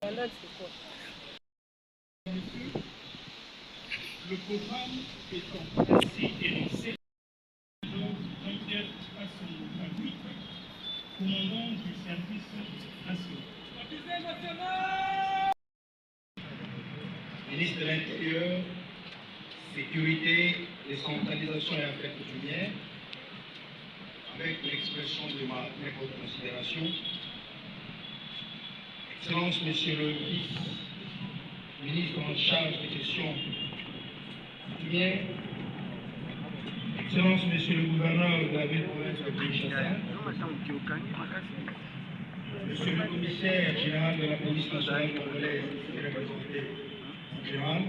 Le programme étant ainsi énoncé, Jean-Pierre Fasson, commandant du service national. Ministre de l'Intérieur, Sécurité, Décentralisation et Affaires coutumières, avec l'expression de ma très haute considération, Excellence, Monsieur le vice-ministre en charge des questions coutumières, Excellence, Monsieur le gouverneur de la ville-province de Kinshasa, Monsieur le commissaire général de la police nationale congolaise, qui est représenté en général,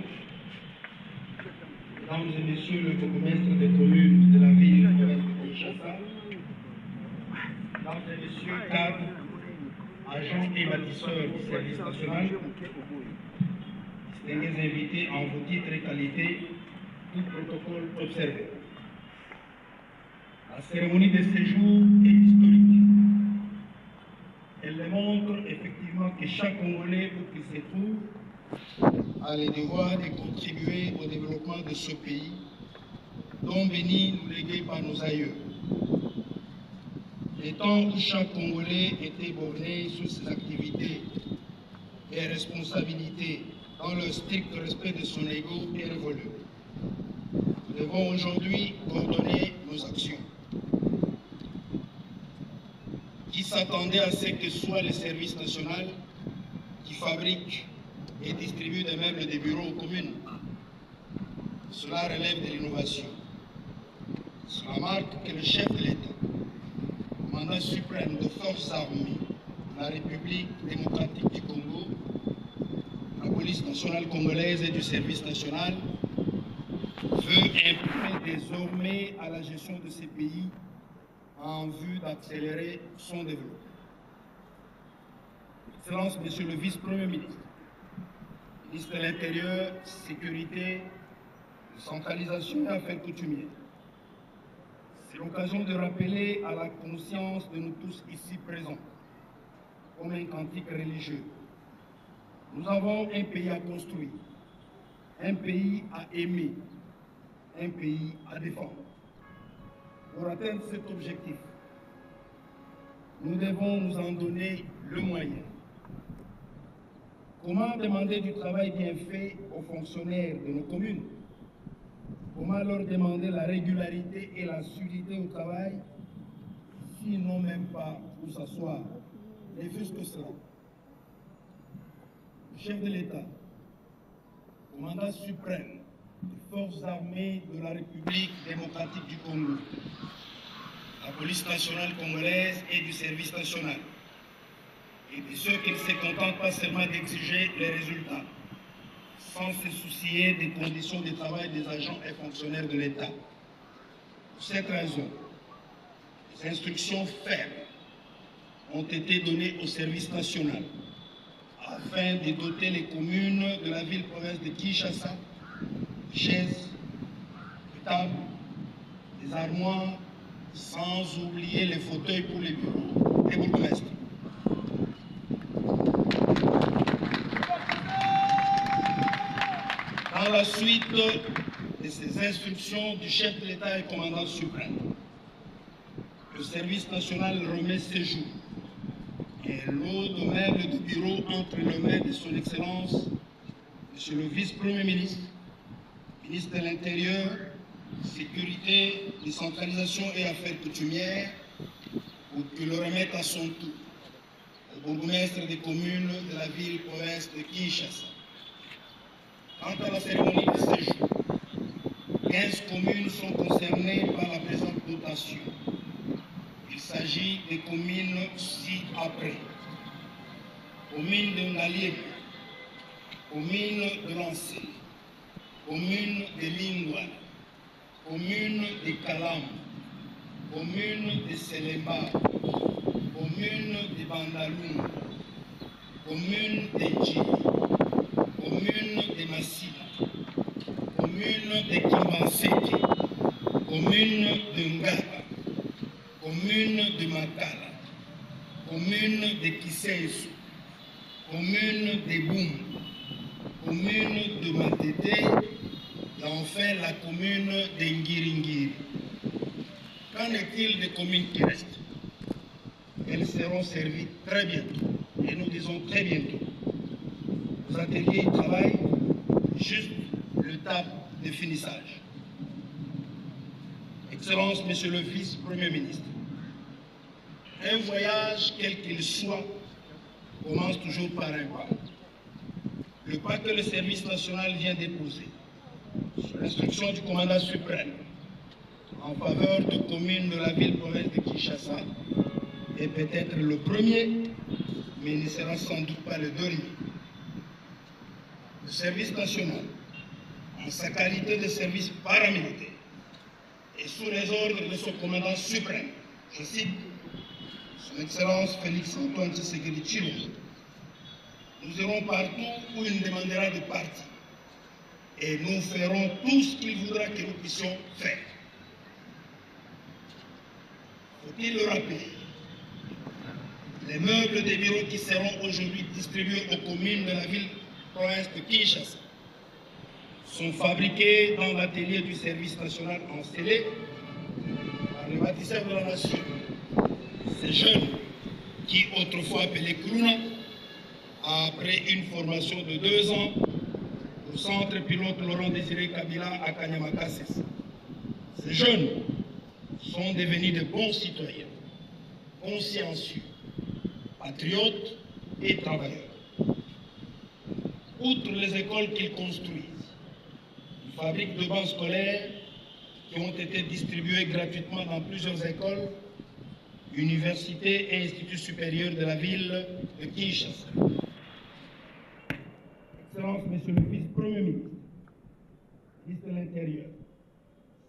Mesdames et Messieurs le bourgmestre des communes de la ville-province de Kinshasa, Mesdames et Messieurs, cadres, agents et bâtisseurs du service national, distingués invités en vos titres et qualités, tout protocole observé. La cérémonie de séjour est historique. Elle démontre effectivement que chaque Congolais, où qu'il se trouve, a le devoir de contribuer au développement de ce pays, dont béni nous légué par nos aïeux. Les temps où chaque Congolais était borné sur ses activités et responsabilités dans le strict respect de son ego est révolu. Nous devons aujourd'hui coordonner nos actions. Qui s'attendait à ce que soit le service national qui fabrique et distribue des meubles de bureaux aux communes. Cela relève de l'innovation. Cela marque que le chef de l'État, commandant suprême des forces armées de la République démocratique du Congo, la police nationale congolaise et du service national, veut imprimer désormais à la gestion de ces pays en vue d'accélérer son développement. Excellence, Monsieur le Vice-Premier ministre, ministre de l'Intérieur, Sécurité, Décentralisation et Affaires coutumières, c'est l'occasion de rappeler à la conscience de nous tous ici présents, comme un cantique religieux. Nous avons un pays à construire, un pays à aimer, un pays à défendre. Pour atteindre cet objectif, nous devons nous en donner le moyen. Comment demander du travail bien fait aux fonctionnaires de nos communes? Comment leur demander la régularité et la suividité au travail s'ils n'ont même pas où s'asseoir? Et plus que cela, le chef de l'État, commandant suprême des forces armées de la République démocratique du Congo, la police nationale congolaise et du service national, et de ceux qui ne se contentent pas seulement d'exiger les résultats, sans se soucier des conditions de travail des agents et fonctionnaires de l'État. Pour cette raison, des instructions fermes ont été données au service national afin de doter les communes de la ville-province de Kinshasa de chaises, de tables, des armoires, sans oublier les fauteuils pour les bureaux des bourgmestres. Dans la suite de ces instructions du chef de l'État et commandant suprême, le service national remet ses jours et lot de meubles de bureau entre les mains de son Excellence, Monsieur le Vice-Premier ministre, ministre de l'Intérieur, Sécurité, Décentralisation et Affaires coutumières, pour qu'il le remette à son tour au bourgmestre des communes de la ville-province de Kinshasa. Quant à la cérémonie de séjour, 15 communes sont concernées par la présente dotation. Il s'agit des communes ci-après. Commune de Ngalié, commune de Lancé, commune de Lingouane, commune de Kalam, commune de Selemba, commune de Bandaloum, commune de Djili, commune de Massila, commune de Kimbanseki, commune de Ngaba, commune de Makala, commune de Kiseïsou, commune des Boum, commune de Matete et enfin la commune de Ngiringiri. Qu'en est-il des communes qui restent? Elles seront servies très bientôt, et nous disons très bientôt. Nos ateliers travaillent, juste le table de finissage. Excellence, Monsieur le Vice-Premier ministre, un voyage, quel qu'il soit, commence toujours par un pas. Le pas que le service national vient déposer, sur l'instruction du commandant suprême, en faveur de communes de la ville-province de Kinshasa, est peut-être le premier, mais il ne sera sans doute pas le dernier. Le service national, en sa qualité de service paramilitaire, et sous les ordres de son commandant suprême, je cite, Son Excellence Félix Antoine Tshisekedi Tshilombo, nous irons partout où il demandera de partir, et nous ferons tout ce qu'il voudra que nous puissions faire. Faut-il le rappeler? Les meubles des bureaux qui seront aujourd'hui distribués aux communes de la ville-province de Kinshasa sont fabriqués dans l'atelier du service national en scellé par les bâtisseurs de la nation. Ces jeunes, qui autrefois appelés Kruna, après une formation de 2 ans au centre pilote Laurent Désiré Kabila à Kanyamakasses. Ces jeunes sont devenus de bons citoyens, consciencieux, patriotes et travailleurs. Outre les écoles qu'ils construisent, ils fabriquent de bancs scolaires qui ont été distribués gratuitement dans plusieurs écoles, universités et instituts supérieurs de la ville de Kinshasa. Excellence, Monsieur le Vice-Premier ministre, ministre de l'Intérieur,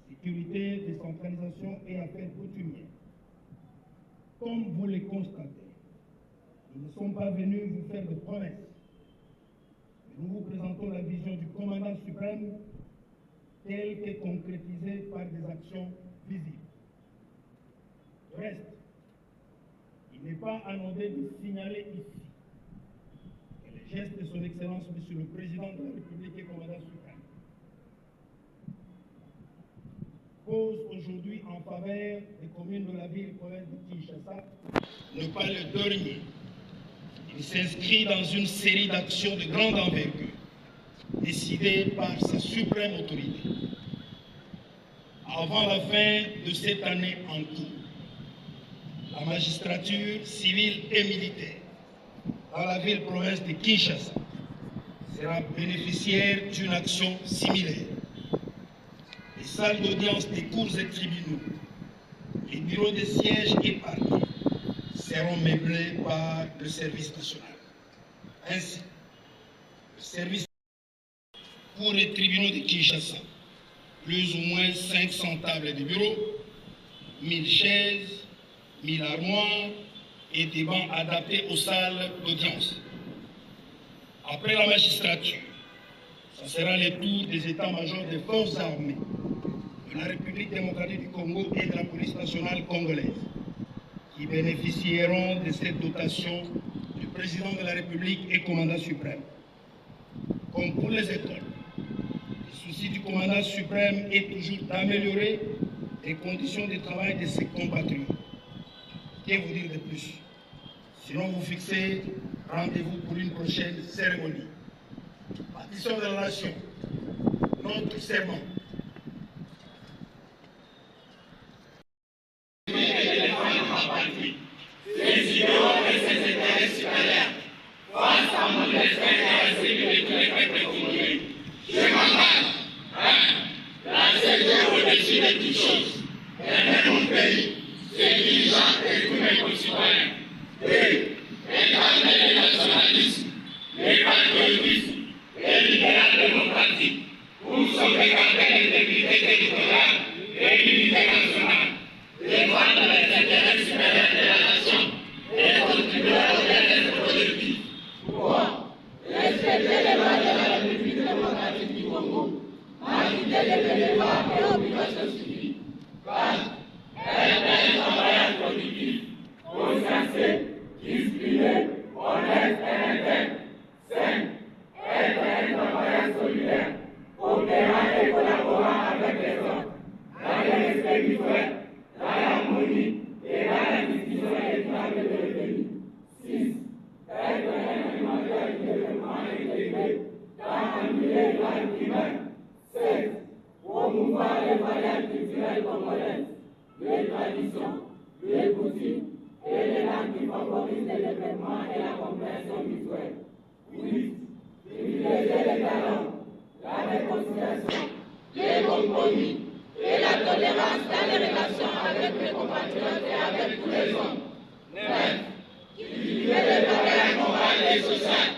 Sécurité, décentralisation et affaires coutumières. Comme vous le constatez, nous ne sommes pas venus vous faire de promesses. Nous vous présentons la vision du commandant suprême telle que concrétisée par des actions visibles. Du reste, il n'est pas anodin de signaler ici que les gestes de son Excellence, Monsieur le Président de la République et commandant suprême, posent aujourd'hui en faveur des communes de la ville-province de Kinshasa n'est pas le dernier. Il s'inscrit dans une série d'actions de grande envergure, décidées par sa suprême autorité. Avant la fin de cette année en cours, la magistrature civile et militaire dans la ville-province de Kinshasa sera bénéficiaire d'une action similaire. Les salles d'audience des cours et tribunaux, les bureaux de sièges et parquets seront meublés par le service national. Ainsi, le service pour les tribunaux de Kinshasa, plus ou moins 500 tables de bureau, 1000 chaises, 1000 armoires et des bancs adaptés aux salles d'audience. Après la magistrature, ce sera le tour des états-majors des forces armées de la République démocratique du Congo et de la police nationale congolaise qui bénéficieront de cette dotation du président de la République et commandant suprême. Comme pour les écoles, le souci du commandant suprême est toujours d'améliorer les conditions de travail de ses compatriotes. Que vous dire de plus? Sinon vous fixez rendez-vous pour une prochaine cérémonie. Bâtisseurs de la nation, notre serment. Ses idéaux et ses intérêts supérieurs face à mon respect et à celui de tous les peuples congolais. Je m'engage 1. La sécurité au-dessus de toutes choses. Aimer mon pays, ses dirigeants et tous mes concitoyens. 2. Incarner le nationalisme, le patriotisme et l'idéal démocratique pour sauvegarder l'intégrité territoriale et l'unité nationale. Défendre les intérêts supérieurs de la nation et contribuer au bien-être collectif. 3. Respecter les lois de la République démocratique du Congo, m'acquitter des devoirs et obligations civiques. 4. Être un travailleur productif, consciencieux, discipliné, honnête et intègre. favoriser le traitement et la compréhension mutuelle. 8. Privilégier les talents, la réconciliation, les compromis et la tolérance dans les relations avec les compatriotes et avec tous les hommes. 9. Cultiver les valeurs morales et sociales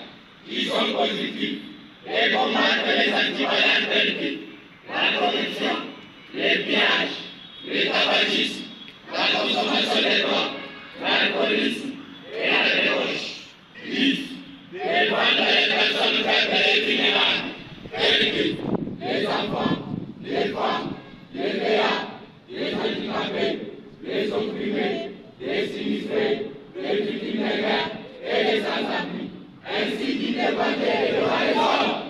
qui sont positives et combattre les antivaleurs telles que la corruption, les pillages, le tabagisme, la consommation des drogues, l'alcoolisme et la débauche. 10. Défendre les personnes faibles et vulnérables, telles que les enfants, les femmes, les béats, les handicapés, les opprimés, les sinistrés, les victimes de guerre et les sans-abri, ainsi qu'une évaluer les droits des hommes.